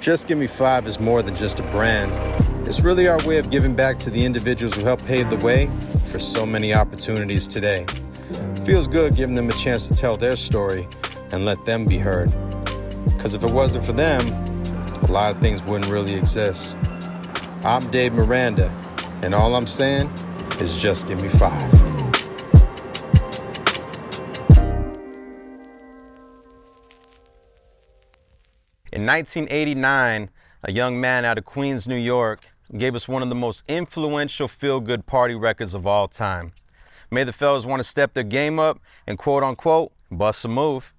Just Give Me Five is more than just a brand. It's really our way of giving back to the individuals who helped pave the way for so many opportunities today. It feels good giving them a chance to tell their story and let them be heard. Because if it wasn't for them, a lot of things wouldn't really exist. I'm Dave Miranda, and all I'm saying is just give me five. In 1989, a young man out of Queens, New York, gave us one of the most influential feel-good party records of all time. Made the fellas want to step their game up and quote-unquote bust a move.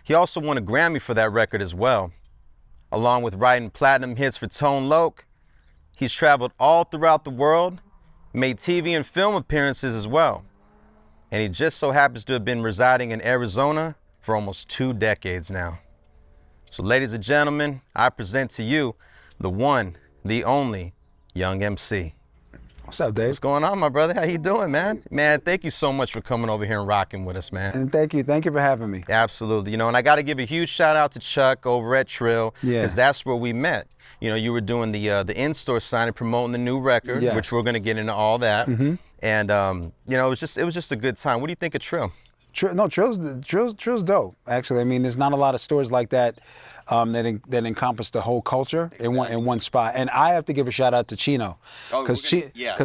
He also won a Grammy for that record as well. Along with writing platinum hits for Tone Loc, he's traveled all throughout the world, made TV and film appearances as well. And he just so happens to have been residing in Arizona for almost 2 decades now. So ladies and gentlemen, I present to you the one, the only, Young MC. What's up, Dave? What's going on, my brother? How you doing, man? Man, thank you so much for coming over here and rocking with us, man. And thank you for having me. Absolutely, and I got to give a huge shout out to Chuck over at Trill, because Yeah. that's where we met. You were doing the in-store signing, promoting the new record, Yes. which we're gonna get into all that. Mm-hmm. And it was just a good time. What do you think of Trill? Trill's dope. Actually, I mean, there's not a lot of stores like that that encompass the whole culture in one spot. And I have to give a shout out to Chino, because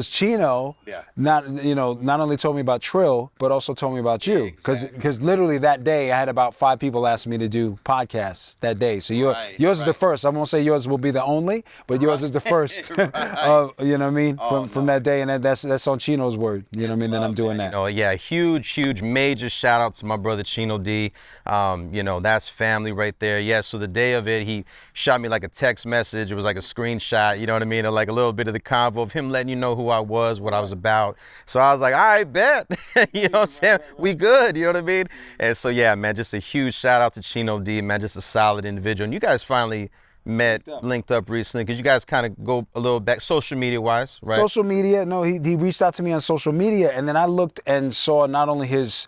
Chino not only told me about Trill, but also told me about you. Because literally that day I had about 5 people asking me to do podcasts that day. So yours is the first. I won't say yours will be the only, but yours is the first. You know what I mean? From that day, and that's on Chino's word. You know what I mean? That I'm doing that. Oh yeah, huge major shout out to my brother Chino D. That's family right there. Yeah. So the day of it, he shot me like a text message. It was like a screenshot, you know what I mean? Or like a little bit of the convo of him letting you know who I was, what I was about. So I was like, all right, bet. You know what I'm saying? We good, you know what I mean? And so yeah, man, just a huge shout out to Chino D, man, just a solid individual. And you guys finally linked up recently, because you guys kind of go a little back social media wise, right? Social media, no, he reached out to me on social media, and then I looked and saw not only his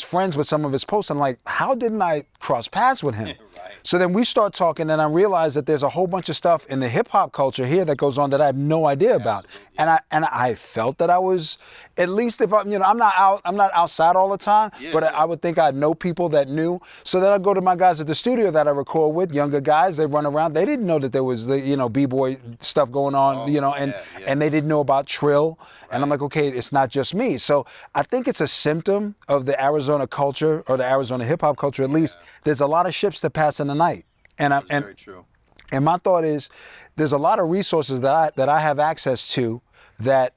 friends with some of his posts. I'm like, how didn't I cross paths with him? Right. So then we start talking, and I realized that there's a whole bunch of stuff in the hip hop culture here that goes on that I have no idea about. Yeah. And I felt that I was, at least if I'm not outside all the time, but I would think I'd know people that knew. So then I go to my guys at the studio that I record with, younger guys, they run around. They didn't know that there was B-boy stuff going on, and they didn't know about Trill. Right. And I'm like, okay, it's not just me. So I think it's a symptom of the Arizona culture, or the Arizona hip hop culture at least. There's a lot of ships that pass in the night. That's very true. And my thought is, there's a lot of resources that I have access to that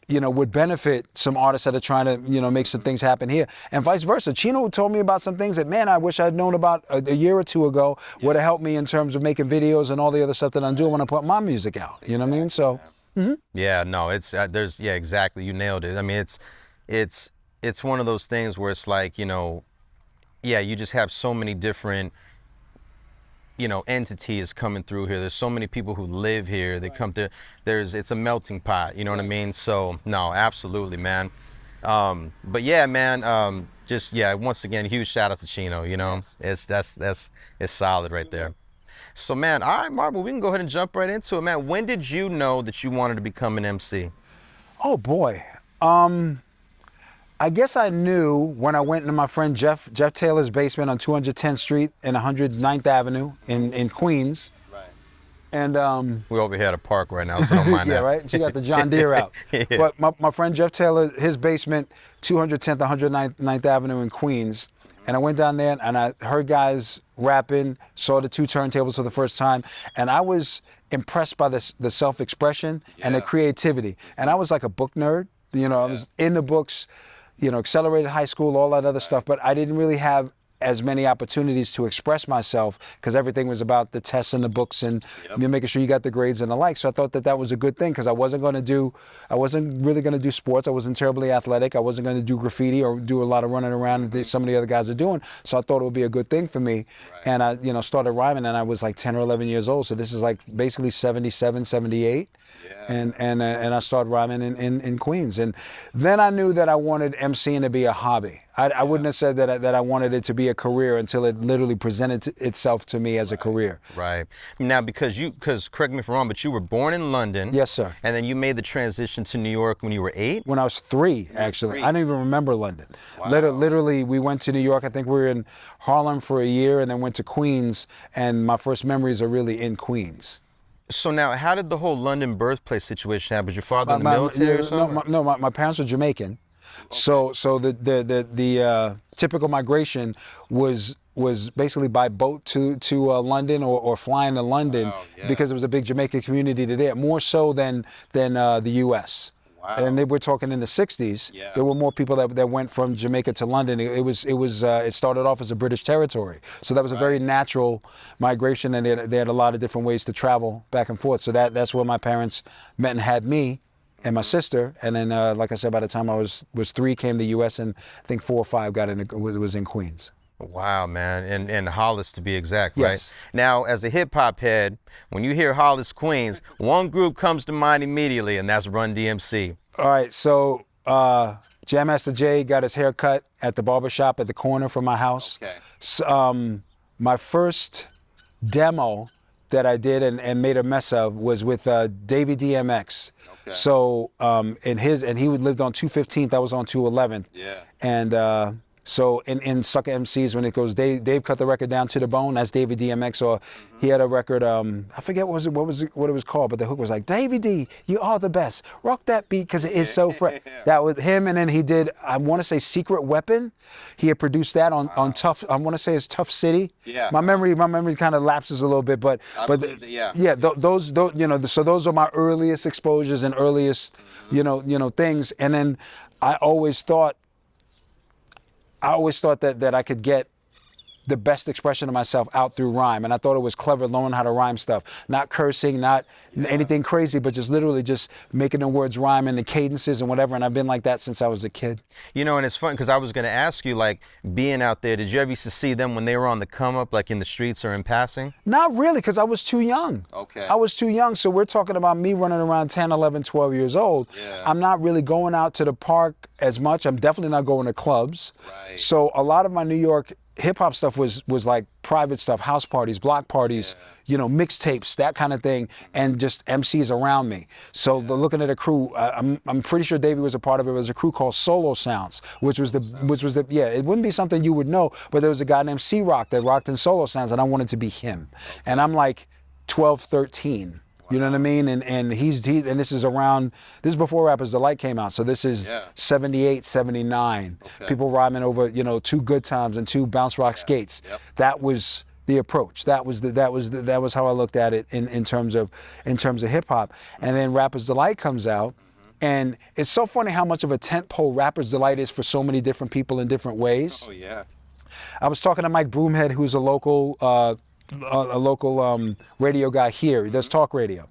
would benefit some artists that are trying to make some things happen here, and vice versa. Chino told me about some things that, man, I wish I'd known about a year or 2 ago. Would have helped me in terms of making videos and all the other stuff that I'm doing when I put my music out. You know what I mean? So. Mm-hmm. Yeah, no, it's exactly. You nailed it. I mean, it's one of those things where it's like, you just have so many different, entities coming through here. There's so many people who live here. They come there. It's a melting pot. You know what I mean? So no, absolutely, man. But yeah, man. Once again, huge shout out to Chino. It's solid right there. So man, all right, Marble, we can go ahead and jump right into it, man. When did you know that you wanted to become an MC? Oh boy. I guess I knew when I went into my friend Jeff Taylor's basement on 210th Street and 109th Avenue in Queens. Right. And we're over here at a park right now, so don't mind that. Yeah, right? She got the John Deere out. Yeah. But my friend Jeff Taylor, his basement, 210th, 109th Avenue in Queens. And I went down there and I heard guys rapping, saw the 2 turntables for the first time, and I was impressed by the self-expression and the creativity. And I was like a book nerd, I was in the books, accelerated high school, all that other stuff, but I didn't really have as many opportunities to express myself, because everything was about the tests and the books and making sure you got the grades and the like. So I thought that was a good thing, because I wasn't really going to do sports. I wasn't terribly athletic. I wasn't going to do graffiti or do a lot of running around that some of the other guys are doing. So I thought it would be a good thing for me. Right. And I, started rhyming, and I was like 10 or 11 years old. So this is like basically 77, 78. And I started rhyming in Queens. And then I knew that I wanted MCing to be a hobby. I wouldn't have said that I wanted it to be a career until it literally presented itself to me as a career. Right. Now, because correct me if I'm wrong, but you were born in London. Yes, sir. And then you made the transition to New York when you were 8? When I was 3, actually. I don't even remember London. Wow. Literally, we went to New York. I think we were in Harlem for a year and then went to Queens. And my first memories are really in Queens. So now, how did the whole London birthplace situation happen? Was your father in the military or something? No, my parents were Jamaican. Okay. So the typical migration was basically by boat to London or flying to London because there was a big Jamaican community there, more so than the U.S. Wow. And we're talking in the 60s. Yeah. There were more people that went from Jamaica to London. It started off as a British territory, so that was a very natural migration, and they had a lot of different ways to travel back and forth. So that's where my parents met and had me and my sister. And then, like I said, by the time I was 3, came to the U.S., and I think 4 or 5 was in Queens. Wow, man, and Hollis to be exact, right? Yes. Now, as a hip-hop head, when you hear Hollis, Queens, one group comes to mind immediately, and that's Run DMC. All right, so Jam Master Jay got his hair cut at the barbershop at the corner from my house. Okay. So, my first demo that I did and made a mess of was with Davey DMX. Okay. So, and he lived on 215th, I was on 211th. Yeah. And so in Sucker MCs, when it goes, Dave cut the record down to the bone, that's Davey DMX, or he had a record, I forget what it was called, but the hook was like, Davey D, you are the best, rock that beat because it is so fresh. That was him, and then he did, I want to say Secret Weapon. He had produced that on Tough, I want to say it's Tough City. Yeah. My memory kind of lapses a little bit, but those so those are my earliest exposures and earliest, things. And then I always thought that I could get the best expression of myself out through rhyme. And I thought it was clever learning how to rhyme stuff. Not cursing, not anything crazy, but just literally just making the words rhyme and the cadences and whatever. And I've been like that since I was a kid. And it's fun because I was going to ask you, like, being out there, did you ever used to see them when they were on the come up, like in the streets or in passing? Not really, because I was too young. Okay. I was too young. So we're talking about me running around 10, 11, 12 years old. Yeah. I'm not really going out to the park as much. I'm definitely not going to clubs. Right. So a lot of my New York hip-hop stuff was like private stuff, house parties, block parties, mixtapes, that kind of thing, and just MCs around me. So looking at a crew, I'm pretty sure Davey was a part of it. There was a crew called Solo Sounds, which was the it wouldn't be something you would know, but there was a guy named C-Rock that rocked in Solo Sounds, and I wanted to be him. And I'm like 12, 13. You know what I mean? And and this is before Rappers Delight came out. So this is 78, 79. Okay. People rhyming over, 2 Good Times and 2 Bounce Rock Skates. Yep. That was the approach. That was how I looked at it in terms of hip hop. And then Rappers Delight comes out. And it's so funny how much of a tentpole Rappers Delight is for so many different people in different ways. Oh yeah. I was talking to Mike Broomhead, who's a local radio guy here. He does talk radio.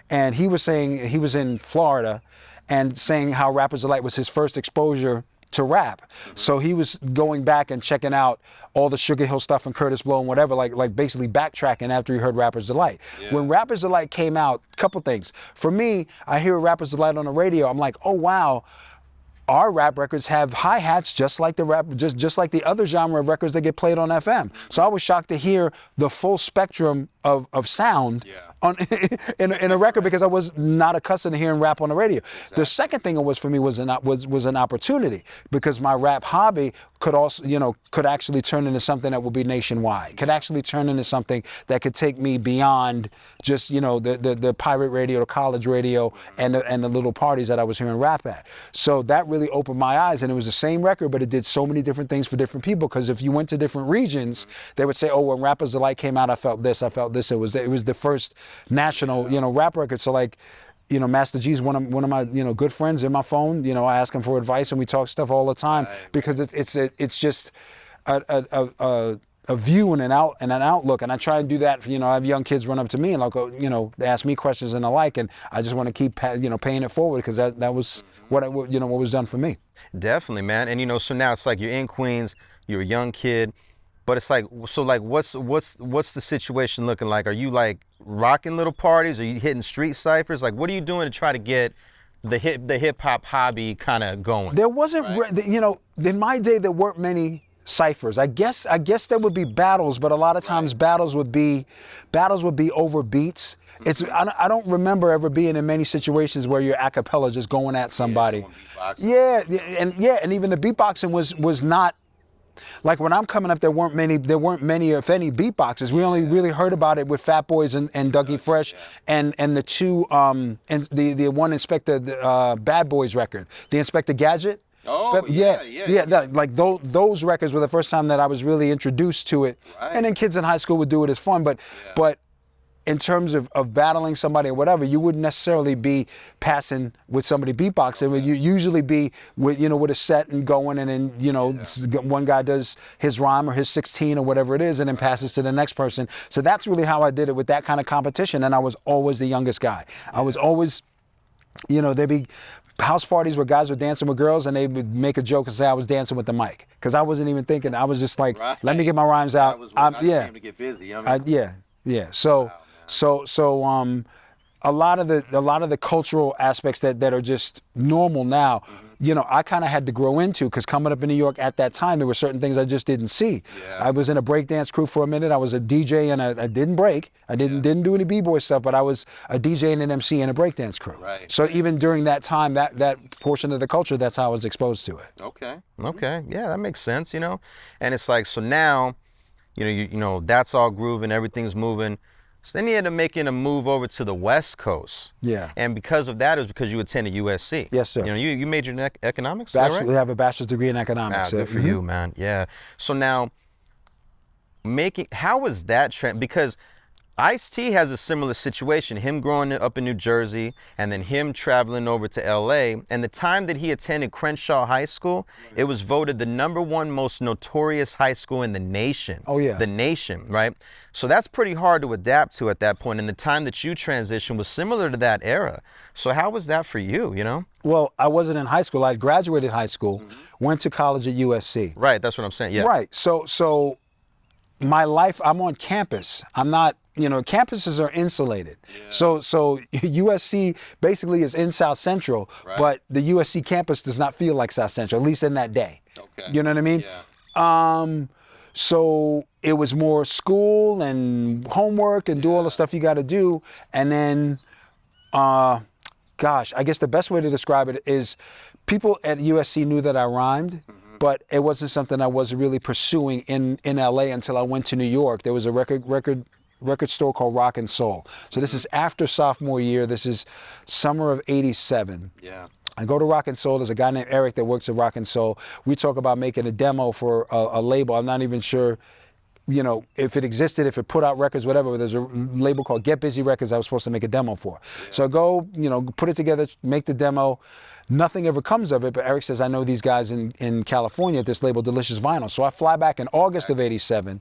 And he was saying, he was in Florida and saying how Rappers Delight was his first exposure to rap. So he was going back and checking out all the Sugar Hill stuff and Curtis Blow and whatever, like basically backtracking after he heard Rappers Delight. Yeah. When Rappers Delight came out, couple things. For me, I hear Rappers Delight on the radio, I'm like, oh wow, our rap records have hi-hats just like the other genre of records that get played on FM. So I was shocked to hear the full spectrum of sound in a record because I was not accustomed to hearing rap on the radio. Exactly. The second thing it was for me was an opportunity because my rap hobby could also, could actually turn into something that would be nationwide, could actually turn into something that could take me beyond just, the pirate radio, the college radio, and the little parties that I was hearing rap at. So that really opened my eyes, and it was the same record, but it did so many different things for different people, because if you went to different regions, they would say, oh, when Rappers Delight came out, I felt this. It was the first national, rap record. So like, Master G's one of my, good friends in my phone. I ask him for advice and we talk stuff all the time because it's just a view and an outlook. And I try and do that. I have young kids run up to me and they ask me questions and the like, and I just want to keep, paying it forward because that was what was done for me. Definitely, man. And so now it's like you're in Queens, you're a young kid. But it's like, so like, what's the situation looking like? Are you like rocking little parties? Are you hitting street ciphers? Like, what are you doing to try to get the hip hop hobby kind of going? There wasn't, you know, in my day there weren't many ciphers. I guess there would be battles, but a lot of times battles would be over beats. It's I don't remember ever being in many situations where you're a cappella just going at somebody. Yeah, and even the beatboxing was not. Like when I'm coming up, there weren't many, if any, beatboxers. We only really heard about it with Fat Boys and Dougie Fresh, and the two, and the one Inspector, Bad Boys record, the Inspector Gadget. Oh, Like those records were the first time that I was really introduced to it. Right. And then kids in high school would do it as fun, but in terms of battling somebody or whatever, you wouldn't necessarily be passing with somebody beatboxing. Okay. You'd usually be with a set and going, and then one guy does his rhyme or his 16 or whatever it is, and then passes to the next person. So that's really how I did it with that kind of competition. And I was always the youngest guy. I was always, there'd be house parties where guys were dancing with girls, and they would make a joke and say I was dancing with the mic, because I wasn't even thinking. I was just like, let me get my rhymes out. I came to get busy. Yeah. So a lot of the cultural aspects that are just normal now, I kind of had to grow into, because coming up in New York at that time, there were certain things I just didn't see. Yeah. I was in a breakdance crew for a minute. I was a DJ, and I didn't break. I didn't do any b-boy stuff, but I was a DJ and an MC in a breakdance crew. Right. So even during that time, that portion of the culture, that's how I was exposed to it. Okay. Yeah, that makes sense. And it's like, so now, that's all grooving, everything's moving. So then you ended up making a move over to the West Coast. Yeah. And because of that, it was because you attended USC. Yes, sir. You majored in economics, I right? have a bachelor's degree in economics. Good for you, man. Yeah. So now, how was that trend? Because Ice-T has a similar situation, him growing up in New Jersey and then him traveling over to LA. And the time that he attended Crenshaw High School, it was voted the #1 most notorious high school in the nation. Oh, yeah. The nation, right? So that's pretty hard to adapt to at that point. And the time that you transitioned was similar to that era. So how was that for you, Well, I wasn't in high school. I graduated high school, went to college at USC. Right, that's what I'm saying, yeah. Right, so my life, I'm on campus. I'm not, campuses are insulated. Yeah. So USC basically is in South Central, but the USC campus does not feel like South Central, at least in that day. Okay. You know what I mean? Yeah. So it was more school and homework and do all the stuff you got to do. And then, I guess the best way to describe it is people at USC knew that I rhymed, but it wasn't something I was really pursuing in LA until I went to New York. There was a record store called Rock and Soul. So this is after sophomore year. This is summer of '87. Yeah. I go to Rock and Soul. There's a guy named Eric that works at Rock and Soul. We talk about making a demo for a label. I'm not even sure, if it existed, if it put out records, whatever. But there's a label called Get Busy Records I was supposed to make a demo for. Yeah. So I go, put it together, make the demo. Nothing ever comes of it, but Eric says, I know these guys in California at this label, Delicious Vinyl. So I fly back in August of '87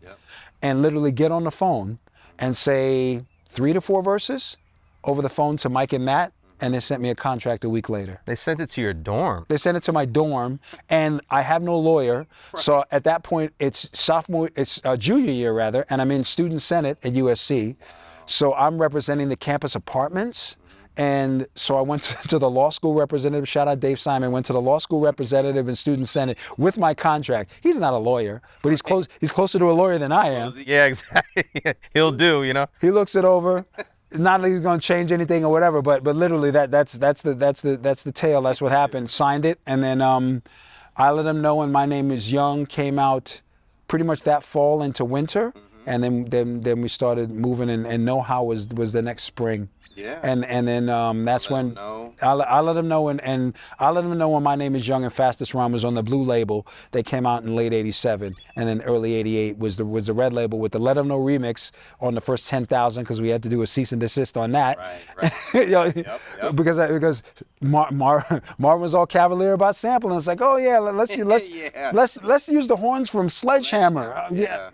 and literally get on the phone and say 3 to 4 verses over the phone to Mike and Matt, and they sent me a contract a week later. They sent it to your dorm. They sent it to my dorm, and I have no lawyer. Right. So at that point, it's junior year rather, and I'm in student senate at USC. So I'm representing the campus apartments. And so I went to the law school representative, shout out Dave Simon, went to the law school representative and student senate with my contract. He's not a lawyer, but he's closer to a lawyer than I am. Yeah, exactly. He'll do, He looks it over. It's not like he's gonna change anything or whatever, but literally that's the tale. That's what happened. Signed it, and then I let him know, and My Name Is Young came out pretty much that fall into winter, and then we started moving, and Know How was the next spring. Yeah. And then that's when I let him know, and I let him know when My Name Is Young and Fastest Rhyme was on the blue label. They came out in late '87, and then early '88 was the red label with the Let 'Em Know remix on the first 10,000, because we had to do a cease and desist on that. Right. Yep. Because Marvin was all cavalier about sampling. It's like, oh yeah, let's use the horns from Sledgehammer. Yeah.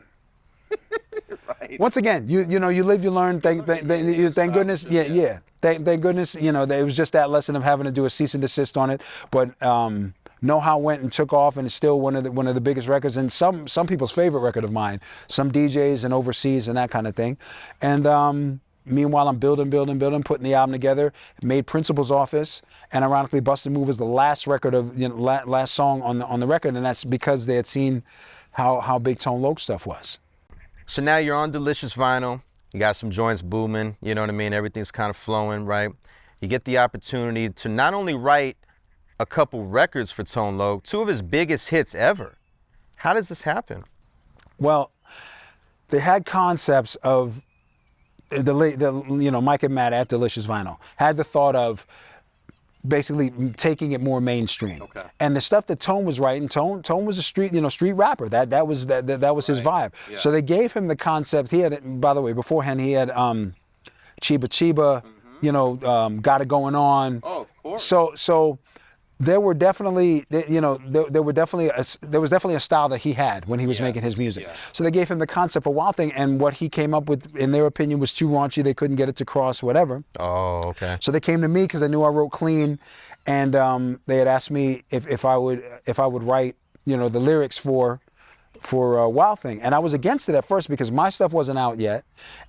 Right. Once again, you know, you live, you learn. Thank goodness. Yeah, yeah. Thank goodness. You know, it was just that lesson of having to do a cease and desist on it. But Know How went and took off, and it's still one of the biggest records, and some people's favorite record of mine. Some DJs and overseas and that kind of thing. And meanwhile, I'm building, putting the album together. Made Principal's Office, and ironically, Busted Move was the last record of last song on the record, and that's because they had seen how big Tone Loc stuff was. So now you're on Delicious Vinyl. You got some joints booming. You know what I mean? Everything's kind of flowing, right? You get the opportunity to not only write a couple records for Tone Loc, two of his biggest hits ever. How does this happen? Well, they had concepts of Mike and Matt at Delicious Vinyl had the thought of basically taking it more mainstream. Okay. And the stuff that Tone was writing, Tone was a street rapper. That was his vibe. Yeah. So they gave him the concept. He had, by the way, beforehand he had Chiba Chiba, Got It Going On. Oh, of course. So there were definitely, there was definitely a style that he had when he was making his music. Yeah. So they gave him the concept for Wild Thing, and what he came up with, in their opinion, was too raunchy. They couldn't get it to cross, whatever. Oh, okay. So they came to me because they knew I wrote clean, and they had asked me if I would write, the lyrics for Wild Thing, and I was against it at first because my stuff wasn't out yet,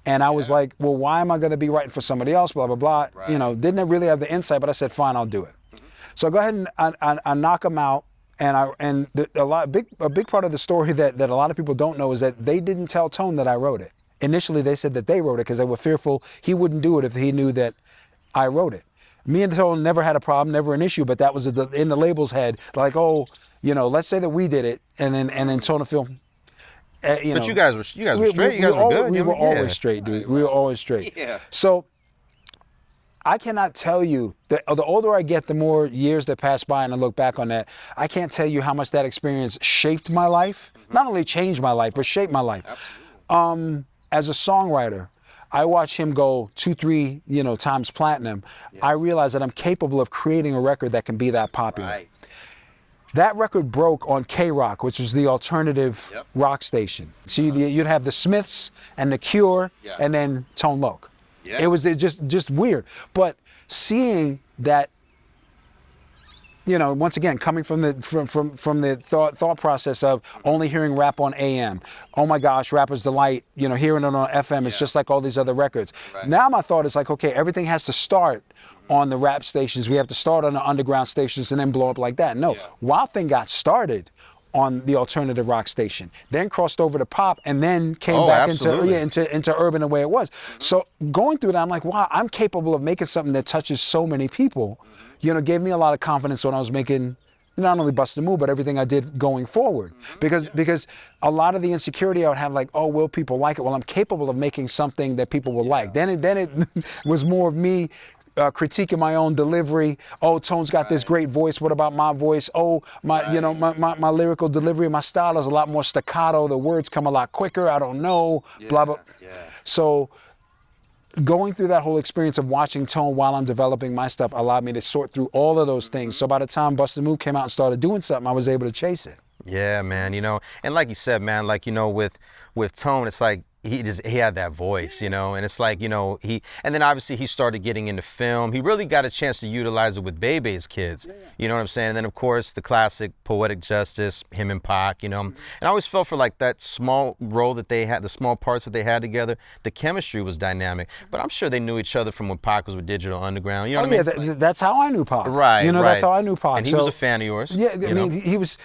and I was like, well, why am I going to be writing for somebody else? Blah blah blah. Right. Didn't really have the insight, but I said, fine, I'll do it. So I go ahead and I knock them out, and a big part of the story that a lot of people don't know is that they didn't tell Tone that I wrote it. Initially, they said that they wrote it because they were fearful he wouldn't do it if he knew that I wrote it. Me and Tone never had a problem, never an issue, but that was in the label's head, like, oh, let's say that we did it, and then Tone will feel. But you guys were straight. You guys were good. We were always straight, dude. We were always straight. Yeah. So I cannot tell you that the older I get, the more years that pass by, and I look back on that, I can't tell you how much that experience shaped my life. Not only changed my life, but shaped my life. Absolutely. As a songwriter, I watch him go 2-3 times platinum. I realize that I'm capable of creating a record that can be that popular. Right. That record broke on K-Rock, which was the alternative rock station. So you'd have the Smiths and the Cure, and then Tone Loc. Yeah. It was just weird. But seeing that, once again, coming from the thought process of only hearing rap on AM. Oh my gosh, Rapper's Delight, hearing it on FM, it's just like all these other records. Right. Now my thought is like, okay, everything has to start on the rap stations. We have to start on the underground stations and then blow up like that. No, Wild Thing got started on the alternative rock station, then crossed over to pop, and then came back into urban the way it was. So going through that, I'm like, wow, I'm capable of making something that touches so many people. Gave me a lot of confidence when I was making not only Bust a Move, but everything I did going forward. Because a lot of the insecurity I would have, like, oh, will people like it? Well, I'm capable of making something that people will like. Then it was more of me critiquing my own delivery. Oh, Tone's got this great voice. What about my voice? Oh, my lyrical delivery, my style is a lot more staccato. The words come a lot quicker. I don't know. Blah blah. Yeah. So going through that whole experience of watching Tone while I'm developing my stuff allowed me to sort through all of those things. So by the time Bust a Move came out and started doing something, I was able to chase it. Yeah, man. And like you said, man, like with Tone, it's like he had that voice, and it's like, and then obviously he started getting into film. He really got a chance to utilize it with Bebe's kids. You know what I'm saying? And then of course the classic Poetic Justice, him and Pac, And I always felt for like that small role that they had, the small parts that they had together, the chemistry was dynamic. But I'm sure they knew each other from when Pac was with Digital Underground. You know what I mean? That's how I knew Pac. Right, That's how I knew Pac. And he was a fan of yours. Yeah, I mean, he was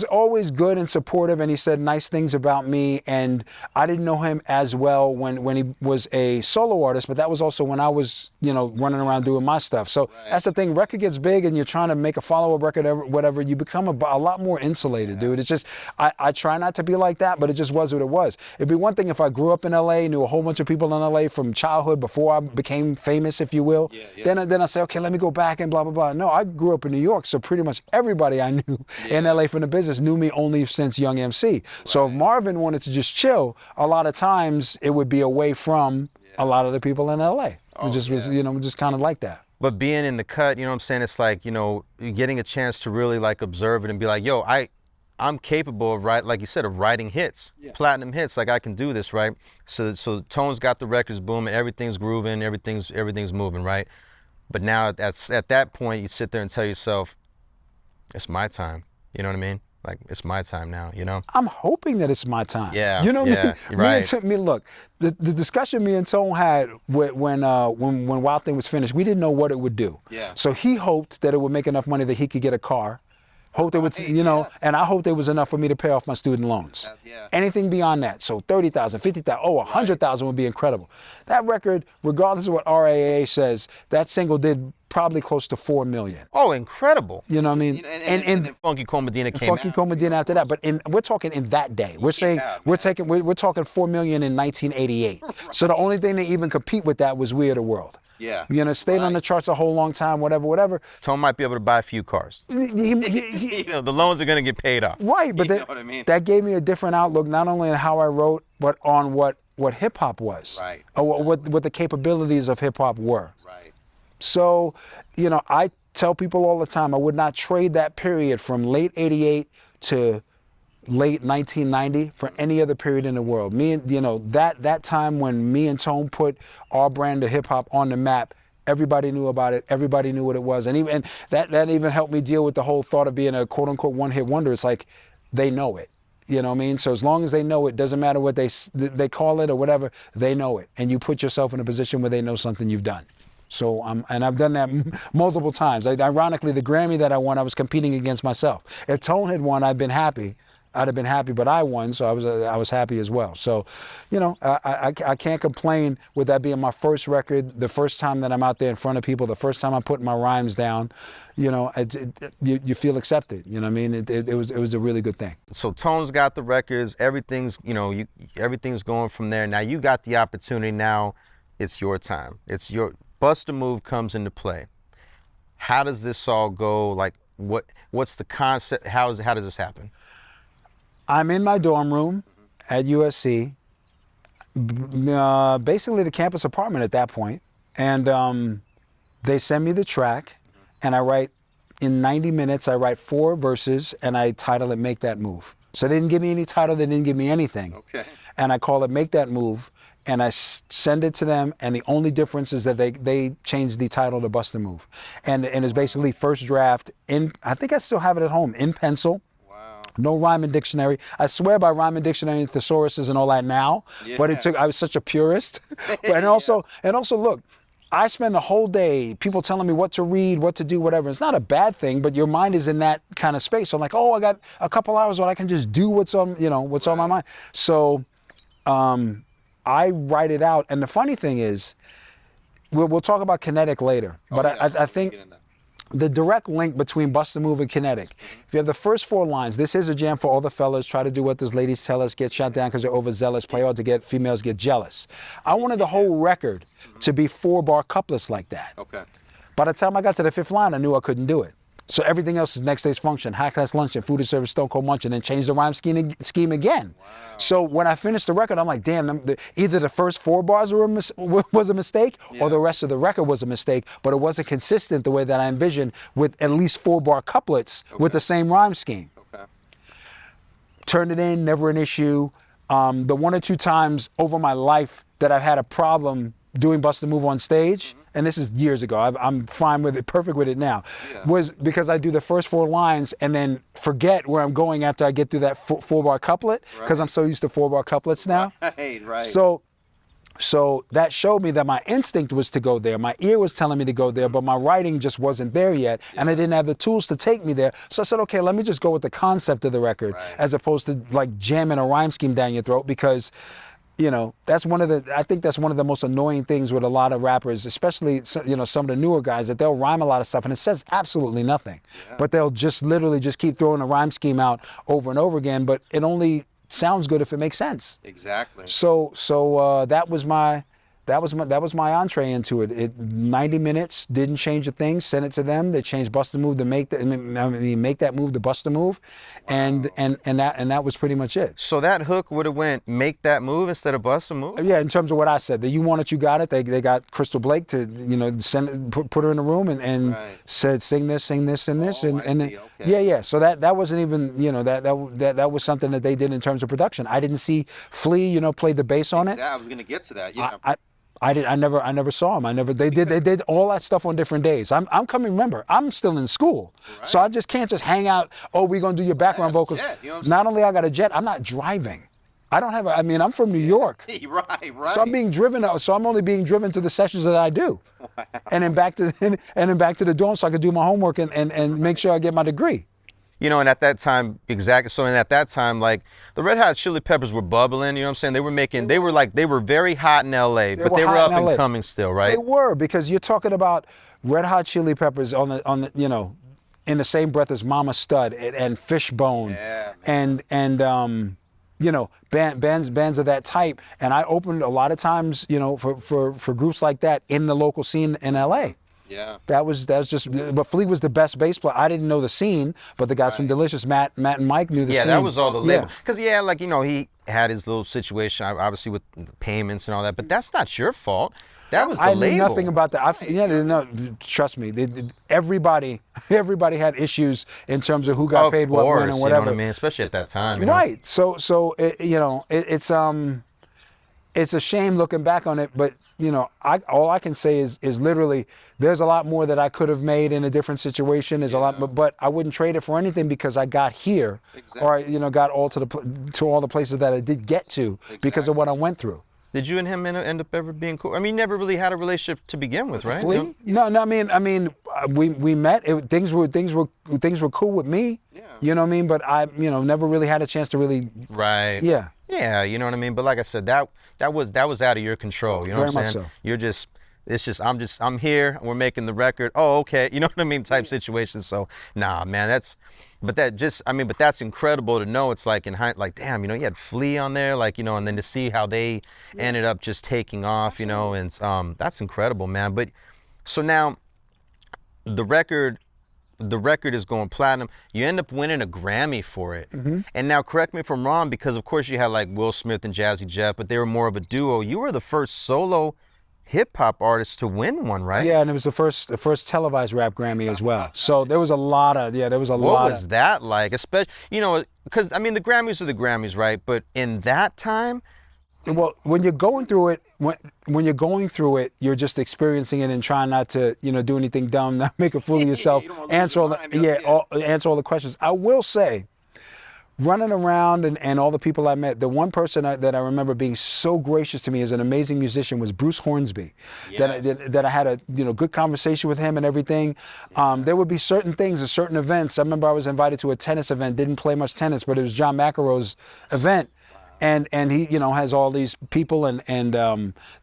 always good and supportive, and he said nice things about me, and I didn't know him as well when he was a solo artist, but that was also when I was, running around doing my stuff. So that's the thing. Record gets big, and you're trying to make a follow-up record, whatever. You become a lot more insulated, dude. It's just I try not to be like that, but it just was what it was. It'd be one thing if I grew up in LA, knew a whole bunch of people in LA from childhood before I became famous, if you will. Then I say, okay, let me go back and blah blah blah. No, I grew up in New York, so pretty much everybody I knew in LA from the business knew me only since Young MC. So if Marvin wanted to just chill, a lot of times it would be away from a lot of the people in LA. It just was, just kind of like that. But being in the cut, you know what I'm saying? It's like, getting a chance to really like observe it and be like, yo, I'm capable of like you said, of writing hits, platinum hits. Like I can do this, right? So Tone's got the records booming, everything's grooving, everything's moving, right? But now at that point, you sit there and tell yourself, it's my time. You know what I mean? Like it's my time now. You know? I'm hoping that it's my time. Yeah. You know what I mean? You're right. Look, the discussion me and Tone had when Wild Thing was finished, we didn't know what it would do. Yeah. So he hoped that it would make enough money that he could get a car. Hoped it would, and I hoped it was enough for me to pay off my student loans. Anything beyond that, so 30,000, 50,000, 100,000 would be incredible. That record, regardless of what RAA says, that single did probably close to 4 million. Oh, incredible! You know what I mean? And then Funky Cold Medina came Funky Cold Medina after that, but we're talking in that day. We're saying we're talking 4 million in 1988. So the only thing to even compete with that was We Are the World. Yeah. You know, stayed on the charts a whole long time, whatever. Tone might be able to buy a few cars. You know, the loans are going to get paid off. Right, but you know what I mean? That gave me a different outlook, not only on how I wrote, but on what hip hop was. Right. Or what the capabilities of hip hop were. Right. So, you know, I tell people all the time, I would not trade that period from late 88 to late 1990 for any other period in the world. That time when me and Tone put our brand of hip hop on the map, everybody knew about it. Everybody knew what it was. And that even helped me deal with the whole thought of being a quote unquote one-hit wonder. It's like, they know it. You know what I mean? So as long as they know it, doesn't matter what they call it or whatever, they know it. And you put yourself in a position where they know something you've done. So, and I've done that multiple times. Ironically, the Grammy that I won, I was competing against myself. If Tone had won, I'd have been happy, but I won, so I was happy as well. So, you know, I can't complain with that being my first record, the first time that I'm out there in front of people, the first time I'm putting my rhymes down. You know, you feel accepted. You know what I mean? It was a really good thing. So Tone's got the records, everything's going from there. Now you got the opportunity. Now it's your time. It's your Bust a Move comes into play. How does this all go? Like, what's the concept? How does this happen? I'm in my dorm room at USC, basically the campus apartment at that point, and they send me the track, and I write, in 90 minutes, I write 4 verses, and I title it Make That Move. So they didn't give me any title, they didn't give me anything. Okay. And I call it Make That Move, and I send it to them, and the only difference is that they changed the title to Bust a Move. And it's basically first draft, I think I still have it at home, in pencil. No rhyming dictionary. I swear by rhyming dictionary and thesauruses and all that now, but I was such a purist. And also, look, I spend the whole day, people telling me what to read, what to do, whatever. It's not a bad thing, but your mind is in that kind of space. So I'm like, oh, I got a couple hours where I can just do what's on my mind. So I write it out. And the funny thing is, we'll talk about Kinetic later, but I think the direct link between Bust a Move and Kinetic. If you have the first 4 lines, this is a jam for all the fellas, try to do what those ladies tell us, get shot down because they're overzealous, play hard to get females get jealous. I wanted the whole record to be 4-bar couplets like that. Okay. By the time I got to the 5th line, I knew I couldn't do it. So everything else is next day's function, high class luncheon, food and service, stone cold munching, and change the rhyme scheme again. Wow. So when I finished the record, I'm like, damn, either the first 4 bars was a mistake, or the rest of the record was a mistake, but it wasn't consistent the way that I envisioned with at least 4-bar couplets with the same rhyme scheme. Okay. Turned it in, never an issue. The 1 or 2 times over my life that I've had a problem doing Bust a Move on stage, and this is years ago, I'm fine with it, perfect with it now, was because I do the first 4 lines and then forget where I'm going after I get through that 4-bar couplet, because I'm so used to 4-bar couplets now. Right. So that showed me that my instinct was to go there. My ear was telling me to go there, but my writing just wasn't there yet, and I didn't have the tools to take me there. So I said, okay, let me just go with the concept of the record, as opposed to like jamming a rhyme scheme down your throat, because you know, I think that's one of the most annoying things with a lot of rappers, especially, you know, some of the newer guys, that they'll rhyme a lot of stuff and it says absolutely nothing. But they'll just literally just keep throwing a rhyme scheme out over and over again, but it only sounds good if it makes sense. Exactly. So that was my that was my entree into it. 90 minutes, didn't change a thing. Sent it to them. They changed Bust a Move to make that. Make that move to Bust a Move, and that was pretty much it. So that hook would have went make that move instead of bust a move? Yeah, in terms of what I said, that you want it, you got it. They got Crystal Blake to put her in the room and said sing this, sing this, and this, yeah. So that wasn't even that was something that they did in terms of production. I didn't see Flea played the bass on it. I was gonna get to that. Yeah. I never saw them. They did all that stuff on different days. I'm coming. Remember, I'm still in school, so I just can't just hang out. Oh, we're gonna do your background vocals. Not only I got a jet, I'm not driving. I don't have. I'm from New York. Right. So I'm being driven. So I'm only being driven to the sessions that I do, and then back to the dorm so I could do my homework and make sure I get my degree. And at that time, exactly. So, and at that time, like the Red Hot Chili Peppers were bubbling. You know what I'm saying? They were very hot in LA, but they were up and coming still, right? They were, because you're talking about Red Hot Chili Peppers on the in the same breath as Mama Stud and Fishbone, and bands of that type. And I opened a lot of times, for groups like that in the local scene in LA. Yeah. That was just, but Flea was the best bass player. I didn't know the scene, but the guys from Delicious, Matt and Mike knew the scene. Yeah, that was all the label. Because he had his little situation, obviously with the payments and all that, but that's not your fault. That was the label. I knew nothing about that. Trust me. Everybody had issues in terms of who got paid what, when, and whatever. You know what I mean? Especially at that time. Right. So it's a shame looking back on it, but all I can say is literally there's a lot more that I could have made in a different situation. There's a lot, but I wouldn't trade it for anything because I got here, or got all to all the places that I did get to because of what I went through. Did you and him end up ever being cool? I mean, you never really had a relationship to begin with, right? Flea? No. I mean, we met. Things were cool with me. Yeah. You know what I mean? But I, never really had a chance to really. Right. Yeah. Yeah, you know what I mean. But like I said, that was out of your control. You know what I'm saying? Very much so. I'm here. We're making the record. Oh, okay. You know what I mean? Type situation. So, nah, man. But that's incredible to know. It's like damn, you had Flea on there, and then to see how they ended up just taking off, and that's incredible, man. But so now, the record is going platinum. You end up winning a Grammy for it. Mm-hmm. And now, correct me if I'm wrong, because of course you had like Will Smith and Jazzy Jeff, but they were more of a duo. You were the first solo hip hop artist to win one, right? Yeah, and it was the first televised rap Grammy as well. So there was a lot of What was that like? Especially, because the Grammys are the Grammys, right? But in that time. Well, when you're going through it, when you're going through it, you're just experiencing it and trying not to, do anything dumb, not make a fool of yourself. Answer all the questions. I will say, running around and all the people I met, the one person that I remember being so gracious to me as an amazing musician was Bruce Hornsby. Yes. That I had a good conversation with him and everything. Yeah. There would be certain things at certain events. I remember I was invited to a tennis event. Didn't play much tennis, but it was John McEnroe's event. And he, has all these people and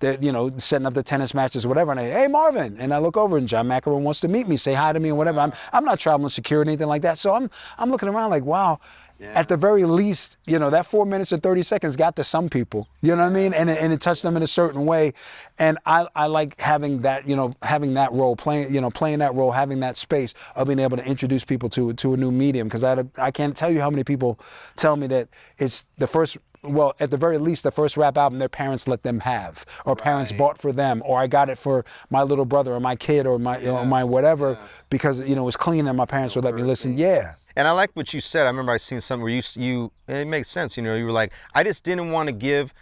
they're, setting up the tennis matches or whatever. And hey, Marvin. And I look over and John McEnroe wants to meet me, say hi to me and whatever. I'm not traveling security or anything like that. So I'm looking around like, wow. Yeah. At the very least, that 4 minutes and 30 seconds got to some people, you know what I mean? And it touched them in a certain way. And I like having that, having that role, playing that role, having that space of being able to introduce people to a new medium. Because I can't tell you how many people tell me that it's the first, well, at the very least, the first rap album their parents let them have, or parents bought for them, or I got it for my little brother or my kid or my whatever, because, it was clean and my parents would let me listen. Yeah. And I like what you said. I remember I seen something where you it makes sense. You were like, I just didn't want to give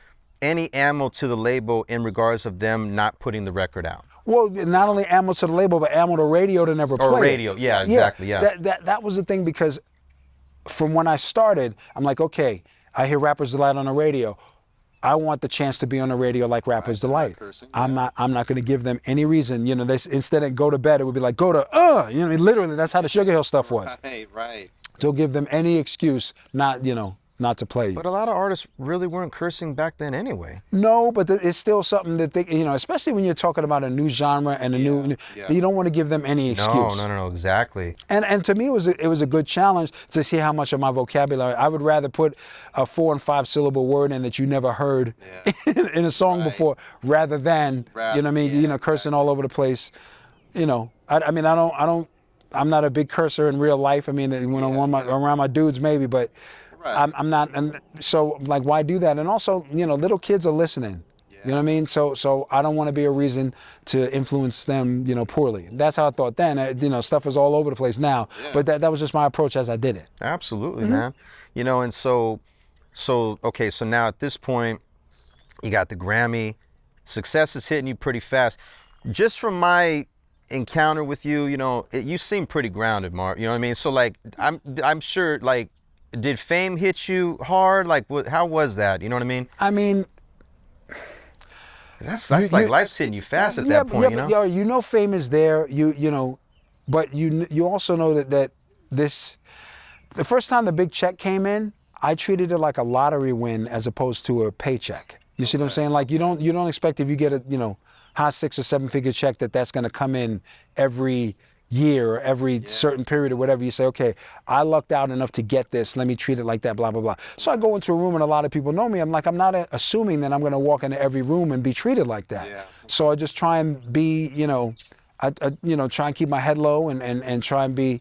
any ammo to the label in regards of them not putting the record out. Well, not only ammo to the label, but ammo to radio to never play. Or radio, yeah, exactly, yeah. That was the thing, because from when I started, I'm like, okay, I hear Rappers Delight on the radio. I want the chance to be on the radio like Rappers Delight. I'm not going to give them any reason. Instead of go to bed, it would be like go to literally that's how the Sugar Hill stuff was. Right. Don't give them any excuse not not to play. But a lot of artists really weren't cursing back then anyway. No, but it's still something that they, especially when you're talking about a new genre and you don't want to give them any excuse. No, exactly. And to me, it was a good challenge to see how much of my vocabulary. I would rather put a 4 and 5 syllable word in that you never heard in a song before, rather than cursing all over the place. I'm not a big cursor in real life. I mean, when I'm around my dudes, maybe, but I'm not. And so, like, why do that? And also, little kids are listening. You know what I mean? So I don't want to be a reason to influence them, poorly. That's how I thought then. Stuff is all over the place now. Yeah. But that was just my approach as I did it. Absolutely, man. And so okay, so now at this point, you got the Grammy. Success is hitting you pretty fast. Just from my encounter with you, you seem pretty grounded, Mark. You know what I mean? So, like, I'm sure, like, did fame hit you hard? Like, how was that? You know what I mean? I mean, that's like life's hitting you fast at that point, But fame is there. But you also know that the first time the big check came in, I treated it like a lottery win as opposed to a paycheck. You see what I'm saying? Like, you don't expect if you get a high 6 or 7 figure check that's going to come in every year or every certain period or whatever. You say, okay, I lucked out enough to get this. Let me treat it like that, blah, blah, blah. So I go into a room and a lot of people know me. I'm not assuming that I'm going to walk into every room and be treated like that. Yeah. So I just try and be, try and keep my head low and try and be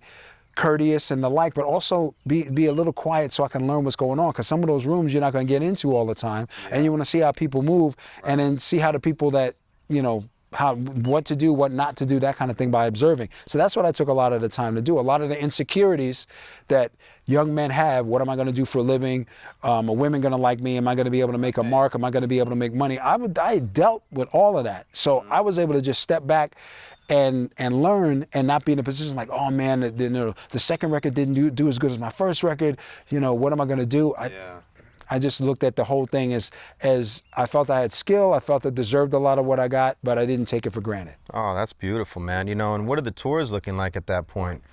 courteous and the like, but also be a little quiet so I can learn what's going on. Because some of those rooms you're not going to get into all the time, and you want to see how people move, and then see how the people that what to do, what not to do, that kind of thing by observing. So that's what I took a lot of the time to do. A lot of the insecurities that young men have. What am I going to do for a living? Are women going to like me? Am I going to be able to make a mark? Am I going to be able to make money? I dealt with all of that. So I was able to just step back and learn and not be in a position like, oh man, the second record didn't do as good as my first record. What am I going to do? I just looked at the whole thing as I felt I had skill. I felt I deserved a lot of what I got, but I didn't take it for granted. Oh, that's beautiful, man. And what are the tours looking like at that point?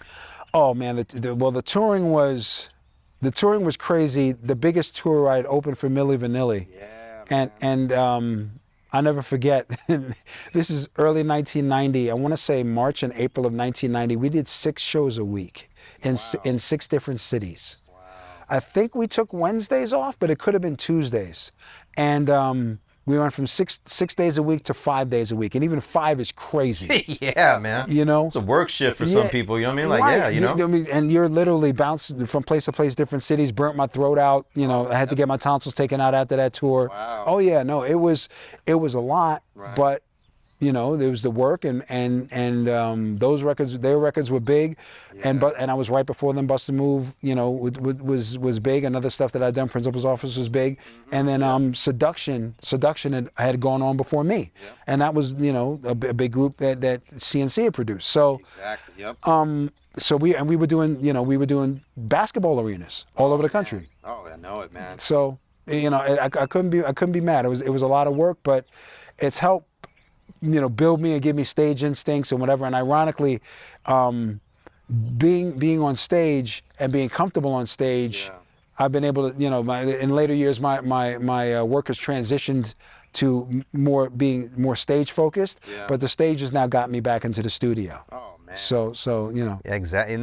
Oh man, the touring was crazy. The biggest tour I had opened for Milli Vanilli. Yeah. And I'll never forget. This is early 1990. I want to say March and April of 1990. We did 6 shows a week in 6 different cities. I think we took Wednesdays off, but it could have been Tuesdays. And we went from 6 days a week to 5 days a week. And even 5 is crazy. Yeah, man. It's a work shift for some people. You know what I mean? Like, right. And you're literally bouncing from place to place, different cities, burnt my throat out. I had to get my tonsils taken out after that tour. Wow. Oh yeah, no, it was a lot, right. But there was the work and those records, their records were big, and I was right before them. Bust a Move, was big. And other stuff that I'd done, Principal's Office was big, and then Seduction had gone on before me, and that was a big group that CNC had produced. So exactly, yep. So we were doing basketball arenas all over the country. Oh, I know it, man. So I couldn't be mad. It was a lot of work, but it's helped build me and give me stage instincts and whatever. And ironically, being on stage and being comfortable on stage, I've been able to, in later years, my work has transitioned to being more stage focused, but the stage has now got me back into the studio. Oh man. So Yeah, exactly.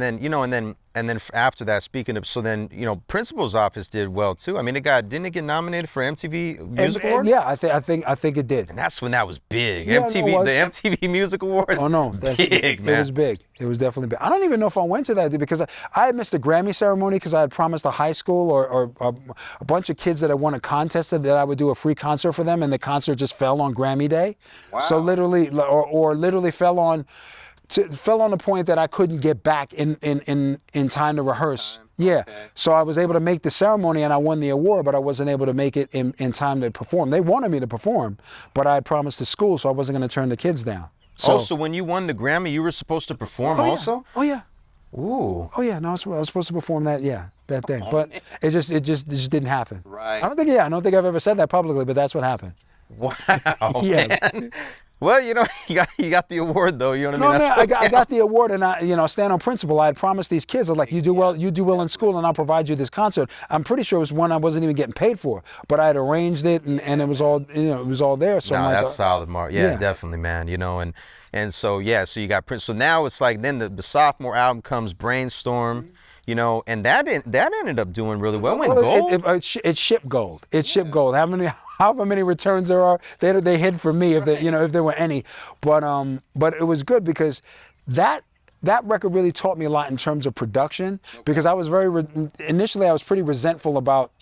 And then after that, speaking of, so then Principal's Office did well too. I mean, didn't it get nominated for MTV Music Awards? Yeah, I think it did. And that's when that was big. The MTV Music Awards. Oh no, big, man. It was big. It was definitely big. I don't even know if I went to that because I had missed the Grammy ceremony because I had promised a high school or a bunch of kids that had won a contest that I would do a free concert for them, and the concert just fell on Grammy Day. Wow. So literally, or literally fell on the point that I couldn't get back in time to rehearse. Yeah. Okay. So I was able to make the ceremony and I won the award, but I wasn't able to make it in time to perform. They wanted me to perform, but I had promised the school, so I wasn't going to turn the kids down. So when you won the Grammy, you were supposed to perform also? Oh yeah. Ooh. Oh yeah. No, I was supposed to perform that day, but it just didn't happen. Right. I don't think I've ever said that publicly, but that's what happened. Wow. Yes. Man. Well, you got the award though. You know what I mean? No, That's man, what I got counts. the award, and I stand on principle. I had promised these kids, I was like, you do well in school, and I'll provide you this concert. I'm pretty sure it was one I wasn't even getting paid for, but I had arranged it, and it was all, it was all there. So I'm No, like, that's solid, Mark. Yeah, yeah. definitely, man. And so yeah, so you got Prince. So now it's like then the sophomore album comes, Brainstorm. And that ended up doing really well. It went Well, gold. it's ship gold. It's ship gold. However many returns there are, they hid for me if they, if there were any. But it was good because that that record really taught me a lot in terms of production because I was initially I was pretty resentful about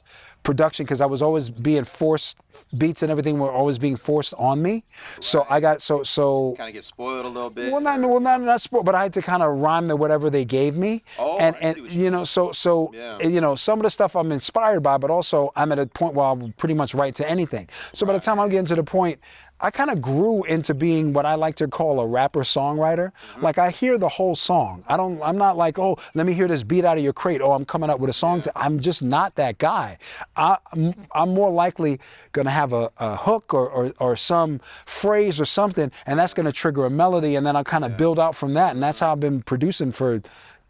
production because I was always being forced, beats and everything were always being forced on me. So I got so Kind of get spoiled a little bit. not sport, but I had to kind of rhyme to whatever they gave me. Oh, and I see what you mean. Yeah. some of the stuff I'm inspired by, but also I'm at a point where I'll pretty much write to anything. So by the time I'm getting to the point, I kind of grew into being what I like to call a rapper songwriter. Like I hear the whole song. I'm not like, oh, let me hear this beat out of your crate. Oh, I'm coming up with a song. I'm just not that guy. I'm more likely gonna have a hook or some phrase or something, and that's gonna trigger a melody, and then I'll kind of build out from that. And that's how I've been producing for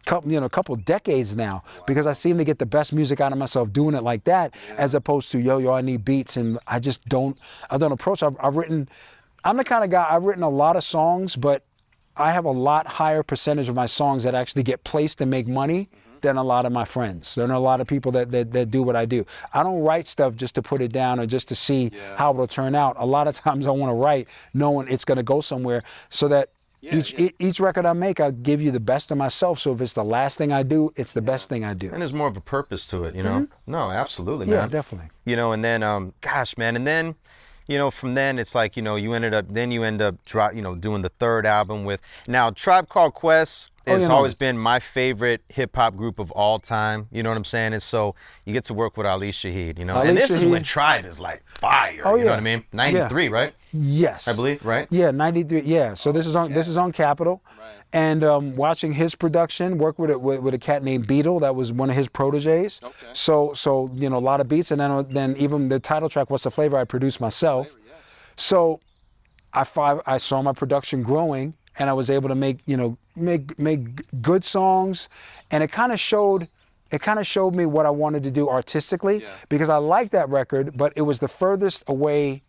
a couple decades now because I seem to get the best music out of myself doing it like that as opposed to yo I need beats, and I don't approach. I'm the kind of guy, I've written a lot of songs, but I have a lot higher percentage of my songs that actually get placed and make money than a lot of my friends. There are a lot of people that do what I do. I don't write stuff just to put it down or just to see how it'll turn out. A lot of times I want to write knowing it's going to go somewhere so that each record I make, I'll give you the best of myself. So if it's the last thing I do, it's the best thing I do. And there's more of a purpose to it, No, absolutely, man. Yeah, definitely. And then, gosh, man, and then, from then it's like, you end up doing the third album with, now Tribe Called Quest has always been my favorite hip hop group of all time. You know what I'm saying? And so you get to work with Ali Shaheed, and this is when Tribe is like fire. Oh, you know what I mean? 93, right? Yes. I believe, right? Yeah, 93. Yeah. So this is on Capitol. And watching his production, work with a cat named Beetle, that was one of his proteges. Okay. So a lot of beats, and then even the title track, What's the Flavor, I produced myself. So I saw my production growing, and I was able to make good songs, and it kind of showed me what I wanted to do artistically because I liked that record, but it was the furthest away.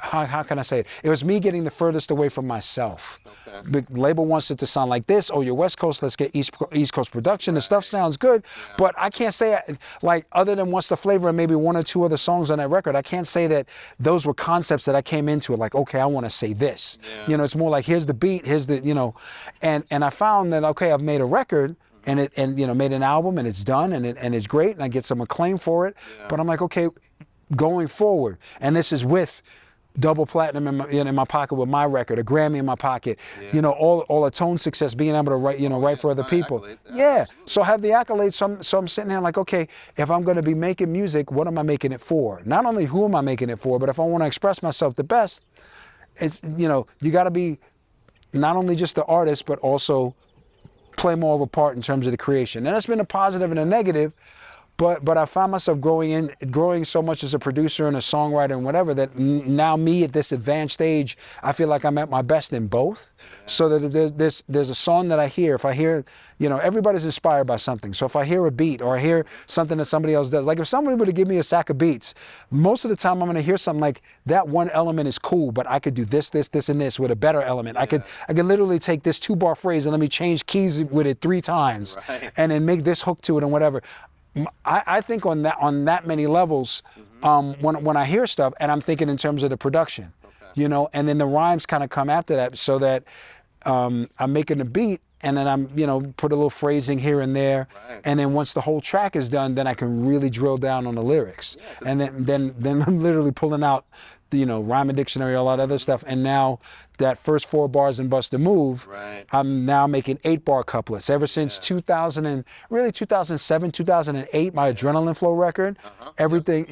How can I say it? It was me getting the furthest away from myself. Okay. The label wants it to sound like this. Oh, you're West Coast. Let's get East Coast production. The stuff sounds good, but I can't say like other than What's the Flavor and maybe one or two other songs on that record. I can't say that those were concepts that I came into it like, okay, I want to say this. Yeah. It's more like here's the beat, here's the and I found that okay, I've made a record. And made an album, and it's done, and it's great, and I get some acclaim for it. Yeah. But I'm like, okay, going forward, and this is with double platinum in my pocket with my record, a Grammy in my pocket, all a tone success, being able to write for other people. Yeah. So I have the accolades. So I'm sitting there like, okay, if I'm going to be making music, what am I making it for? Not only who am I making it for, but if I want to express myself the best, it's you got to be not only just the artist, but also play more of a part in terms of the creation. And that's been a positive and a negative. But I found myself growing so much as a producer and a songwriter and whatever that now me at this advanced stage, I feel like I'm at my best in both. Yeah. So that if there's a song that I hear, if I hear, everybody's inspired by something. So if I hear a beat or I hear something that somebody else does, like if somebody were to give me a sack of beats, most of the time I'm going to hear something like that one element is cool, but I could do this, and this with a better element. Yeah. I could literally take this 2-bar phrase and let me change keys with it 3 times, and then make this hook to it and whatever. I think on that many levels, when I hear stuff, and I'm thinking in terms of the production, and then the rhymes kind of come after that, so that I'm making a beat, and then I'm put a little phrasing here and there, and then once the whole track is done, then I can really drill down on the lyrics, and then I'm literally pulling out rhyming dictionary, all that other stuff, and now that first 4 bars in Bust a Move, I'm now making 8-bar couplets. Ever since 2007, 2008, my Adrenaline Flow record, everything,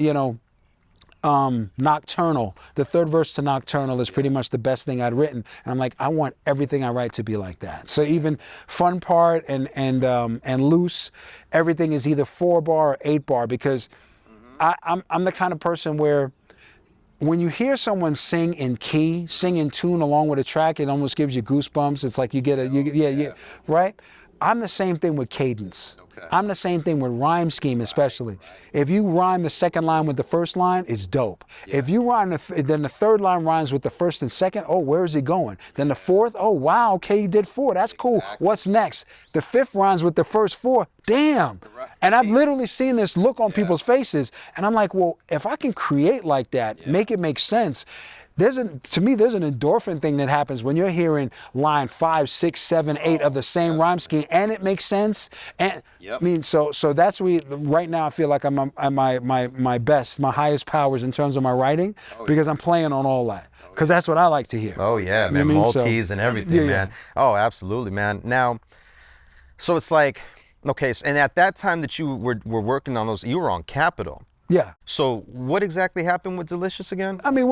Nocturnal, the third verse to Nocturnal is pretty much the best thing I'd written, and I'm like, I want everything I write to be like that. So even Fun Part and Loose, everything is either 4-bar or 8-bar because I'm the kind of person where when you hear someone sing in key, sing in tune along with a track, it almost gives you goosebumps. It's like you get a, right? I'm the same thing with cadence. Okay. I'm the same thing with rhyme scheme, especially. If you rhyme the second line with the first line, it's dope. Yeah. If you rhyme then the third line rhymes with the first and second, oh, where is he going? Then the fourth, oh, wow, okay, you did four, that's cool. Exactly. What's next? The fifth rhymes with the first four, damn. Right. And I've literally seen this look on people's faces, and I'm like, well, if I can create like that, make it make sense. To me, there's an endorphin thing that happens when you're hearing line 5, 6, 7, 8 of the same rhyme scheme, and it makes sense. And I mean, so that's right now I feel like I'm at my best, my highest powers in terms of my writing, because I'm playing on all that. Because that's what I like to hear. Oh yeah, man, You know what I mean? multis and everything, man. Oh, absolutely, man. Now, so it's like, okay, and at that time that you were working on those, you were on Capitol. Yeah. So what exactly happened with Delicious again? I mean,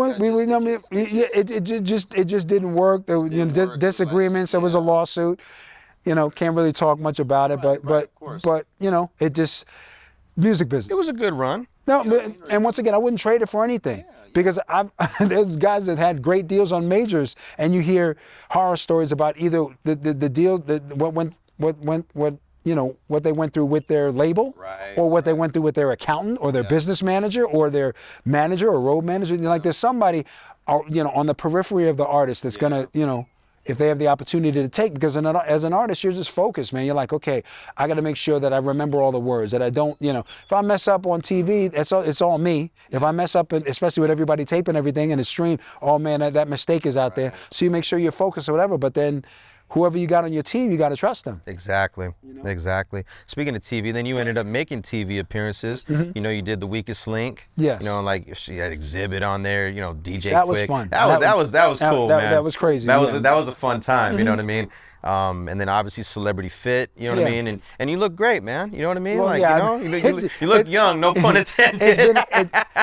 it just didn't work. There were disagreements. There was a lawsuit. Can't really talk much about it, but it just music business. It was a good run. No, and once again, I wouldn't trade it for anything, because there's guys that had great deals on majors, and you hear horror stories about either the deal what they went through with their label, or what they went through with their accountant or their business manager or their manager or road manager. Like there's somebody, on the periphery of the artist that's gonna, if they have the opportunity to take, because as an artist, you're just focused, man. You're like, okay, I got to make sure that I remember all the words, that I don't, if I mess up on TV, it's all me. If I mess up, especially with everybody taping everything and it's streamed, oh man, that mistake is out there. So you make sure you're focused or whatever, but then whoever you got on your team, you got to trust them. Exactly. Exactly. Speaking of TV, then you ended up making TV appearances. You did The Weakest Link. Yes. Like she had Exhibit on there. DJ that was Quick. fun. That was cool, man. That was crazy. That was a fun time. You know what I mean? And then obviously Celebrity Fit. You know what I mean? And you look great, man. You know what I mean? Well, you look young. No pun intended.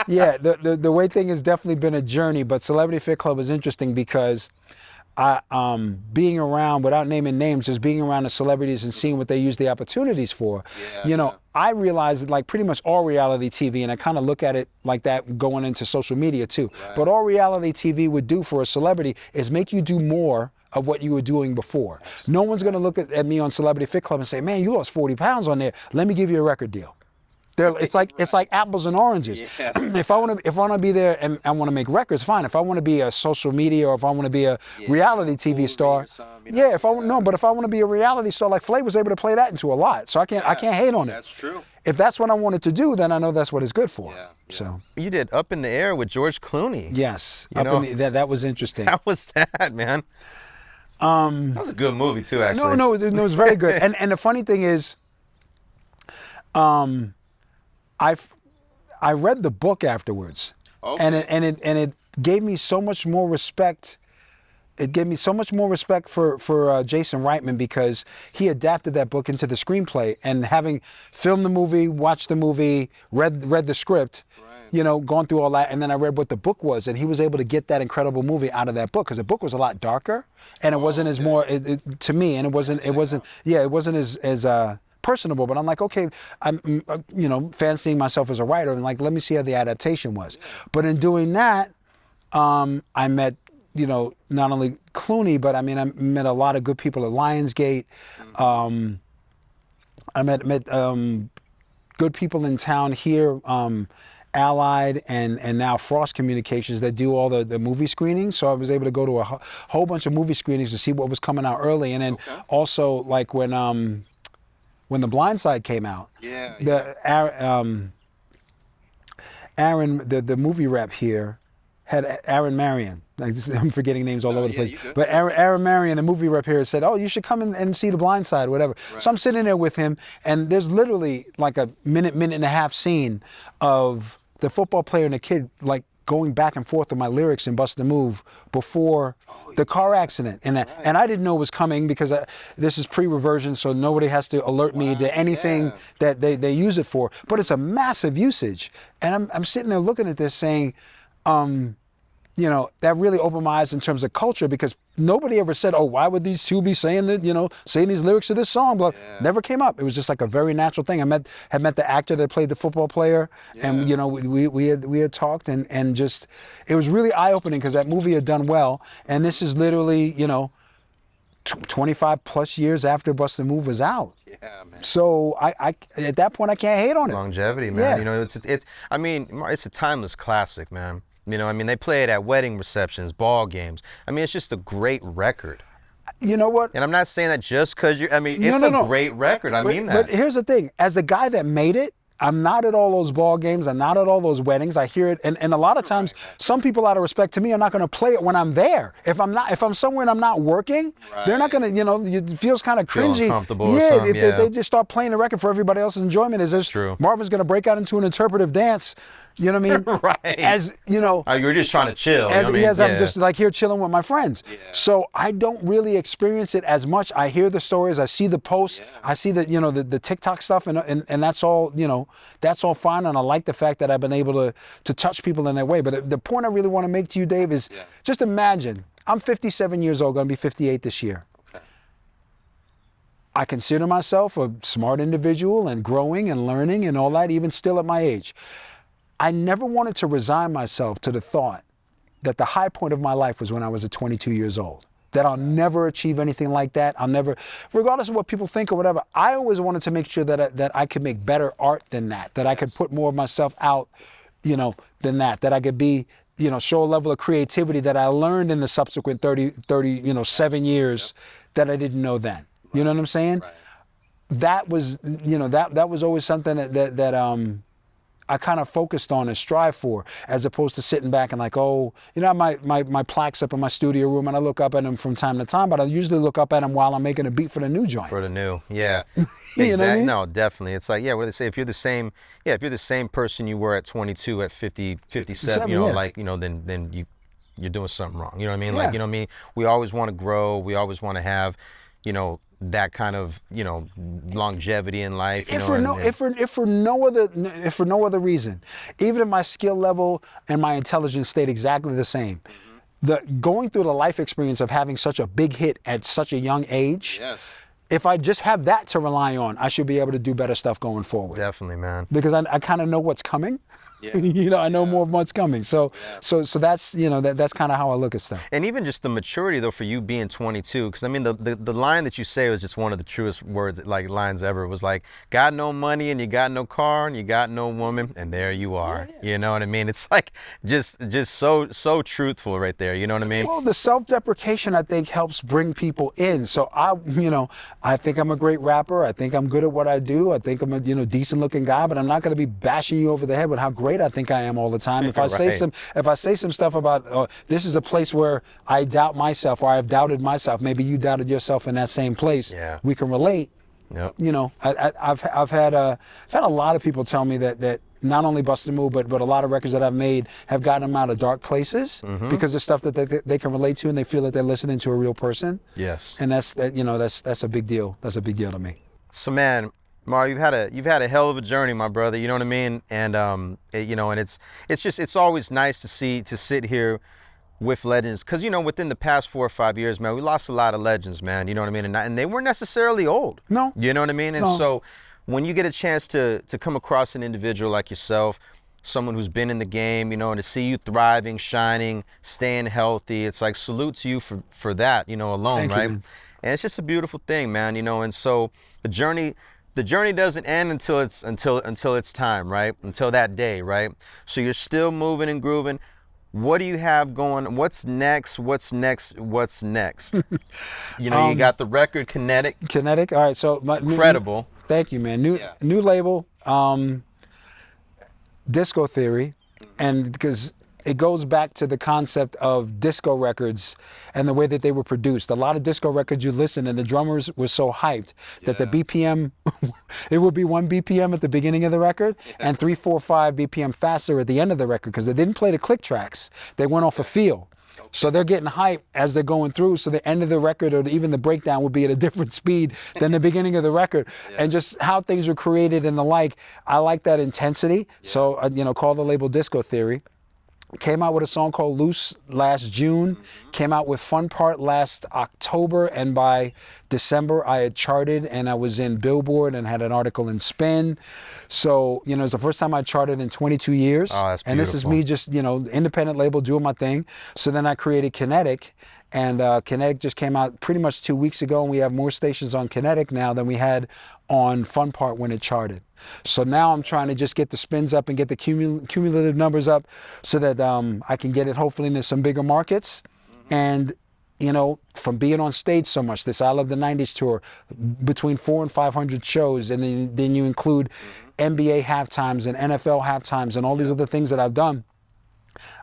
The way thing has definitely been a journey, but Celebrity Fit Club is interesting because being around, without naming names, just being around the celebrities and seeing what they use the opportunities for, I realized that like pretty much all reality TV, and I kind of look at it like that going into social media too, but all reality TV would do for a celebrity is make you do more of what you were doing before. No one's gonna look at me on Celebrity Fit Club and say, man, you lost 40 pounds on there, let me give you a record deal. It's like apples and oranges. Yeah. If I want to be there and I want to make records, fine. If I want to be a social media, or if I want to be a reality TV star, if I want to be a reality star, like Flay was able to play that into a lot, so I can't hate on it. That's true. If that's what I wanted to do, then I know that's what it's good for. Yeah. So you did Up in the Air with George Clooney. yes, that was interesting. How was that, man? That was a good movie too, actually. No, it was very good. And the funny thing is, I read the book afterwards, and it gave me so much more respect. It gave me so much more respect for Jason Reitman, because he adapted that book into the screenplay, and having filmed the movie, watched the movie, read the script, gone through all that, and then I read what the book was, and he was able to get that incredible movie out of that book, because the book was a lot darker, and it wasn't as more to me, and it wasn't as personable, but I'm like, okay, I'm fancying myself as a writer, and like, let me see how the adaptation was. But in doing that, I met, not only Clooney, but I met a lot of good people at Lionsgate. I met good people in town here, Allied and now Frost Communications, that do all the movie screenings. So I was able to go to a whole bunch of movie screenings to see what was coming out early, and then also like when The Blind Side came out, Aaron, the movie rep here, had Aaron Marion. I'm forgetting names all over the place. But Aaron Marion, the movie rep here, said, oh, you should come and see The Blind Side, whatever. Right. So I'm sitting there with him, and there's literally like a minute and a half scene of the football player and the kid like going back and forth with my lyrics and Bust a Move before the car accident. And I didn't know it was coming, because this is pre-reversion, so nobody has to alert me to anything that they use it for. But it's a massive usage. And I'm sitting there looking at this saying, you know, that really opened my eyes in terms of culture, because nobody ever said, oh, why would these two be saying that, you know, saying these lyrics to this song? But never came up. It was just like a very natural thing. I had met the actor that played the football player, and you know, we had talked, and just, it was really eye opening, because that movie had done well, and this is literally, you know, 25 plus years after Bust a Move was out. Yeah, man. So I at that point I can't hate on it. Longevity, man. Yeah. You know, it's. I mean, it's a timeless classic, man. You know, I mean, they play it at wedding receptions, ball games. I mean, it's just a great record. You know what? And I'm not saying that just because you're. I mean, it's a great record. I mean that. But here's the thing: as the guy that made it, I'm not at all those ball games. I'm not at all those weddings. I hear it, and a lot of times, some people, out of respect to me, are not going to play it when I'm there. If I'm somewhere and I'm not working, they're not going to. You know, it feels kind of Feel cringy. uncomfortable or something, if they just start playing the record for everybody else's enjoyment, is this True. Marvin's going to break out into an interpretive dance? You know what I mean? Right. As you know, You're just trying to chill. You know what I mean? Yes, I'm just like here chilling with my friends. So I don't really experience it as much. I hear the stories, I see the posts, I see the, you know, the TikTok stuff, and that's all, you know, that's all fine. And I like the fact that I've been able to touch people in that way. But the point I really want to make to you, Dave, is just imagine, I'm 57 years old, going to be 58 this year. I consider myself a smart individual and growing and learning and all that, even still at my age. I never wanted to resign myself to the thought that the high point of my life was when I was 22 years old. That I'll never achieve anything like that. I'll never, regardless of what people think or whatever, I always wanted to make sure that I could make better art than that. That I could put more of myself out, you know, than that. That I could be, you know, show a level of creativity that I learned in the subsequent 7 years that I didn't know then. You know what I'm saying? That was, you know, that was always something that I kind of focused on and strive for, as opposed to sitting back and like, oh, you know, my plaques up in my studio room, and I look up at them from time to time, but I usually look up at them while I'm making a beat for the new joint. For the new, yeah. You know what I mean? No, definitely. It's like, what do they say? If you're the same person you were at 22, at 50, 57, you know, like, you know, then you're doing something wrong. You know what I mean? Like, you know what I mean? We always want to grow. We always want to have, you know, that kind of, you know, longevity in life. If for no other reason, even if my skill level and my intelligence stayed exactly the same, going through the life experience of having such a big hit at such a young age, if I just have that to rely on, I should be able to do better stuff going forward. Definitely, man. Because I kind of know what's coming. You know, I know more of what's coming. So that's, you know, that's kind of how I look at stuff. And even just the maturity, though, for you being 22, because I mean, the line that you say was just one of the truest words, like lines ever. It was like, got no money and you got no car and you got no woman, and there you are. You know what I mean? It's like just so truthful right there. You know what I mean? Well, the self-deprecation, I think, helps bring people in. So I think I'm a great rapper. I think I'm good at what I do. I think I'm a, you know, decent looking guy, but I'm not going to be bashing you over the head with how great I think I am all the time. If I say some stuff about this is a place where I doubt myself, or I've doubted myself, maybe you doubted yourself in that same place. We can relate. You know, I've had a lot of people tell me that not only Bust a Move, but a lot of records that I've made have gotten them out of dark places because of stuff that they can relate to, and they feel that they're listening to a real person. And that's a big deal. That's a big deal to me. So, man, Mar, you've had a hell of a journey, my brother. You know what I mean? And you know, and it's always nice to sit here with legends, because you know, within the past 4 or 5 years, man, we lost a lot of legends, man. You know what I mean? And they weren't necessarily old. No. You know what I mean? And so, when you get a chance to come across an individual like yourself, someone who's been in the game, you know, and to see you thriving, shining, staying healthy, it's like salute to you for that, you know, alone, right? And it's just a beautiful thing, man. You know, and so the journey doesn't end until it's time, right? Until that day, right? So you're still moving and grooving. What do you have going? What's next? What's next? What's next? You know, you got the record Kinetic. Kinetic. All right. So incredible. Thank you, man. New label, Disco Theory, and because it goes back to the concept of disco records and the way that they were produced. A lot of disco records you listen, and the drummers were so hyped that the BPM, it would be 1 BPM at the beginning of the record and 3, 4, 5 BPM faster at the end of the record, because they didn't play the click tracks. They went off a feel. So they're getting hyped as they're going through. So the end of the record, or even the breakdown, would be at a different speed than the beginning of the record. And just how things were created and the like. I like that intensity. So, you know, call the label Disco Theory. Came out with a song called Loose last June, came out with Fun Part last October, and by December I had charted and I was in Billboard and had an article in Spin. So, you know, it's the first time I charted in 22 years. Oh, that's and this is beautiful. me just, you know, independent label doing my thing. So then I created Kinetic, and Kinetic just came out pretty much 2 weeks ago, and we have more stations on Kinetic now than we had on Fun Part when it charted. So now I'm trying to just get the spins up and get the cumulative numbers up so that I can get it hopefully into some bigger markets. And, you know, from being on stage so much, this I Love the 90s tour, between 400 and 500 shows, and then you include NBA halftimes and NFL halftimes and all these other things that I've done.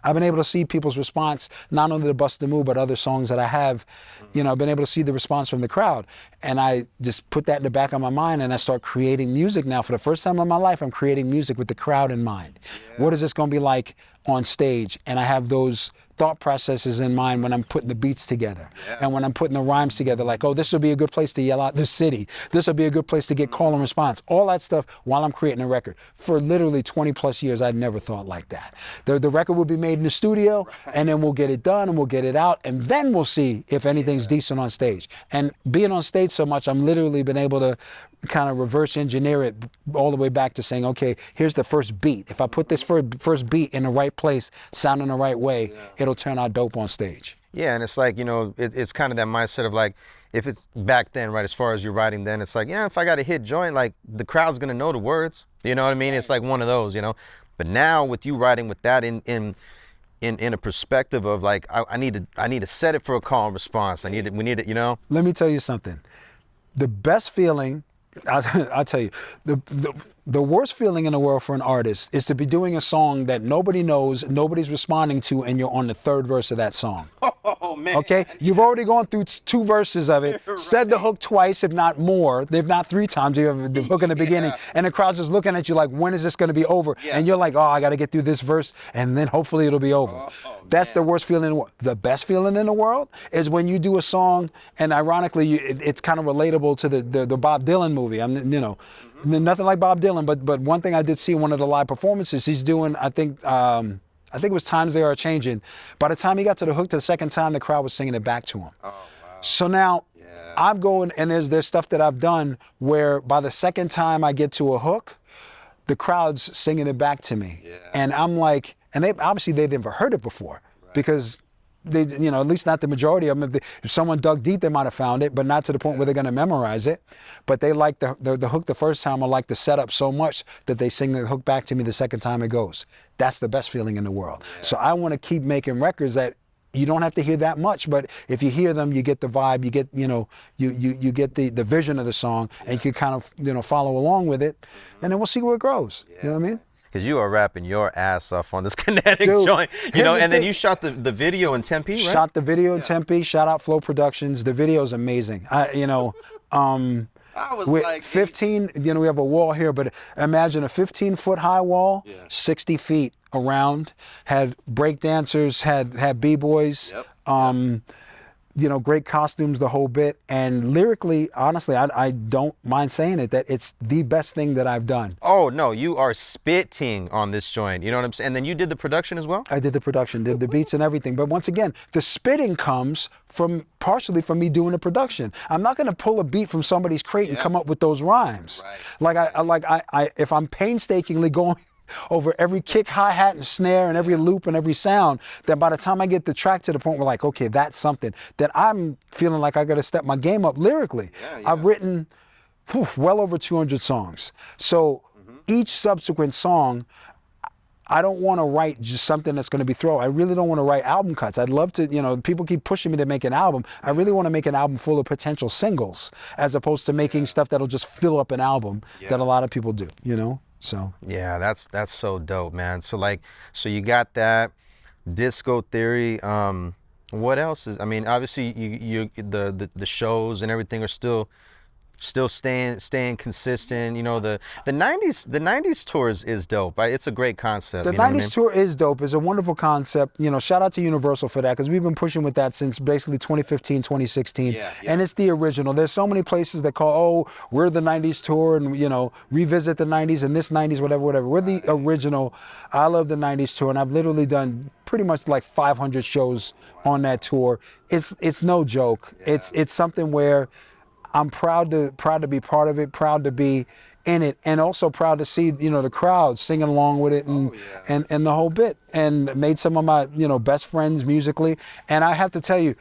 I've been able to see people's response, not only to Bust the Move, but other songs that I have. You know, I've been able to see the response from the crowd. And I just put that in the back of my mind, and I start creating music now. For the first time in my life, I'm creating music with the crowd in mind. What is this going to be like on stage? And I have those thought processes in mind when I'm putting the beats together and when I'm putting the rhymes together, like, oh, this will be a good place to yell out the city. This will be a good place to get call and response. All that stuff while I'm creating a record. For literally 20 plus years, I'd never thought like that. The record will be made in the studio, and then we'll get it done and we'll get it out, and then we'll see if anything's decent on stage. And being on stage so much, I'm literally been able to kind of reverse engineer it all the way back to saying, okay, here's the first beat. If I put this first beat in the right place, sounding the right way, it'll turn out dope on stage. Yeah, and it's like, you know, it's kind of that mindset of like, if it's back then, right, as far as you're writing then, it's like, yeah, if I got a hit joint, like the crowd's gonna know the words. You know what I mean? It's like one of those, you know. But now with you writing with that in a perspective of like, I need to set it for a call and response. We need it, you know. Let me tell you something. The best feeling, I'll tell you, the worst feeling in the world for an artist is to be doing a song that nobody knows, nobody's responding to, and you're on the third verse of that song. Oh man. Okay? You've already gone through 2 verses of it, said the hook twice, if not more, if not 3 times. You have the hook in the beginning, and the crowd's just looking at you like, when is this going to be over? And you're like, oh, I got to get through this verse, and then hopefully it'll be over. That's the worst feeling in the world. The best feeling in the world is when you do a song, and ironically, it's kind of relatable to the Bob Dylan movie. You know, nothing like Bob Dylan, but one thing I did see in one of the live performances, he's doing, I think it was Times They Are Changing. By the time he got to the hook the second time, the crowd was singing it back to him. Oh, wow. So now I'm going, and there's stuff that I've done where by the second time I get to a hook, the crowd's singing it back to me. And I'm like, and they've never heard it before, because they, you know, at least not the majority of them. If someone dug deep, they might have found it, but not to the point where they're going to memorize it. But they like the hook the first time, or like the setup so much that they sing the hook back to me the second time it goes. That's the best feeling in the world. So I want to keep making records that you don't have to hear that much, but if you hear them, you get the vibe, you get, you know, you get the vision of the song, and you can kind of, you know, follow along with it, and then we'll see where it grows. You know what I mean? Because you are rapping your ass off on this Kinetic Dude, joint, you know, the and then thing. you shot the video in Tempe, right? Shot the video in Tempe. Shout out Flow Productions. The video is amazing. I was like 15. You know, we have a wall here, but imagine a 15-foot high wall, 60 feet around. Had break dancers, had b-boys. You know, great costumes, the whole bit. And lyrically, honestly, I don't mind saying it, that it's the best thing that I've done. Oh, no, you are spitting on this joint. You know what I'm saying? And then you did the production as well? I did the production, did the beats and everything. But once again, the spitting comes partially from me doing the production. I'm not going to pull a beat from somebody's crate and come up with those rhymes. Like I if I'm painstakingly going over every kick, hi-hat, and snare, and every loop and every sound, then by the time I get the track to the point where like, okay, that's something, then I'm feeling like I got to step my game up lyrically. I've written well over 200 songs. So each subsequent song, I don't want to write just something that's going to be thrown. I really don't want to write album cuts. I'd love to, you know, people keep pushing me to make an album. I really want to make an album full of potential singles, as opposed to making stuff that'll just fill up an album that a lot of people do, you know? So yeah, that's so dope, man. So like, so you got that Disco Theory. What else is? I mean, obviously you the shows and everything are still still staying consistent. You know, the 90s tour is dope. It's a great concept. The you know 90s what I mean? tour is dope. It's a wonderful concept. You know, shout out to Universal for that, because we've been pushing with that since basically 2015, 2016. Yeah. And it's the original. There's so many places that call, oh, we're the 90s tour and, you know, revisit the 90s and this 90s, whatever. We're the original. I love the 90s tour, and I've literally done pretty much like 500 shows on that tour. It's no joke. Yeah. It's something where I'm proud to be part of it, proud to be in it, and also proud to see, you know, the crowd singing along with it and and the whole bit, and made some of my, you know, best friends musically. And I have to tell you,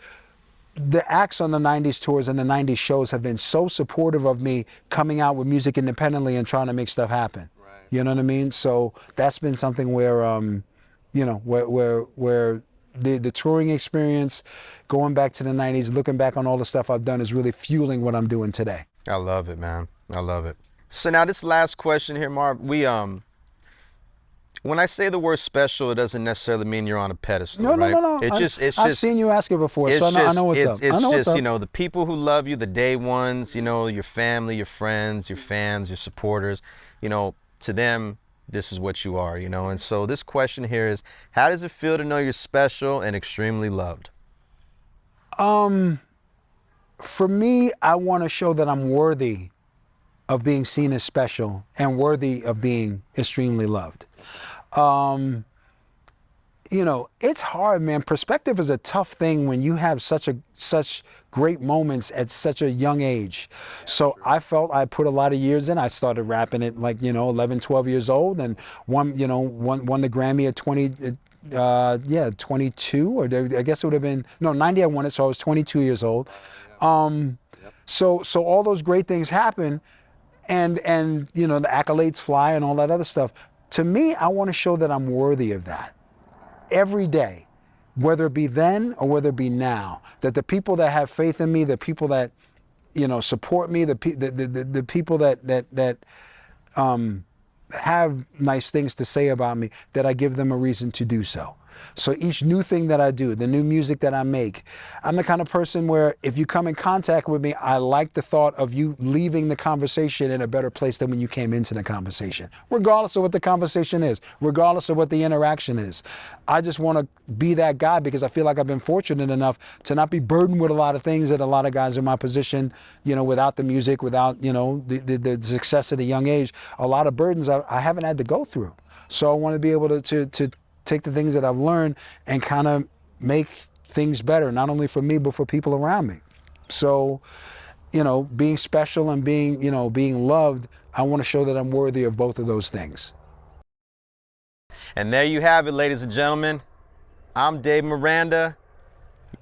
the acts on the 90s tours and the 90s shows have been so supportive of me coming out with music independently and trying to make stuff happen. Right. You know what I mean? So that's been something where you know, where the touring experience, going back to the 90s, looking back on all the stuff I've done, is really fueling what I'm doing today. I love it, man. I love it. So now this last question here, Marv, when I say the word special, it doesn't necessarily mean you're on a pedestal, right? No. I've seen you ask it before, so I know what's up. It's I know what's just, up. you know, the people who love you, the day ones, you know, your family, your friends, your fans, your supporters, you know, to them, this is what you are, you know. And so this question here is, how does it feel to know you're special and extremely loved? For me, I want to show that I'm worthy of being seen as special and worthy of being extremely loved. You know, it's hard, man. Perspective is a tough thing when you have such great moments at such a young age. So I felt I put a lot of years in. I started rapping at like, you know, 11, 12 years old, and won the Grammy at 22, or I guess it would have been, no, 90 I won it, so I was 22 years old. So all those great things happen, and you know, the accolades fly and all that other stuff. To me, I want to show that I'm worthy of that every day, whether it be then or whether it be now. That the people that have faith in me, the people that, you know, support me, the people that have nice things to say about me, that I give them a reason to do so. So each new thing that I do, the new music that I make, I'm the kind of person where if you come in contact with me, I like the thought of you leaving the conversation in a better place than when you came into the conversation, regardless of what the conversation is, regardless of what the interaction is. I just want to be that guy, because I feel like I've been fortunate enough to not be burdened with a lot of things that a lot of guys in my position, you know, without the music, without, you know, the success at a young age, a lot of burdens I haven't had to go through. So I want to be able to take the things that I've learned and kind of make things better, not only for me, but for people around me. So, you know, being special and being, you know, being loved, I want to show that I'm worthy of both of those things. And there you have it, ladies and gentlemen. I'm Dave Miranda.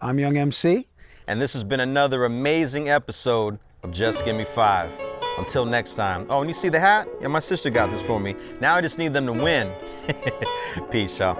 I'm Young MC. And this has been another amazing episode of Just Give Me 5. Until next time. Oh, and you see the hat? Yeah, my sister got this for me. Now I just need them to win. Peace, y'all.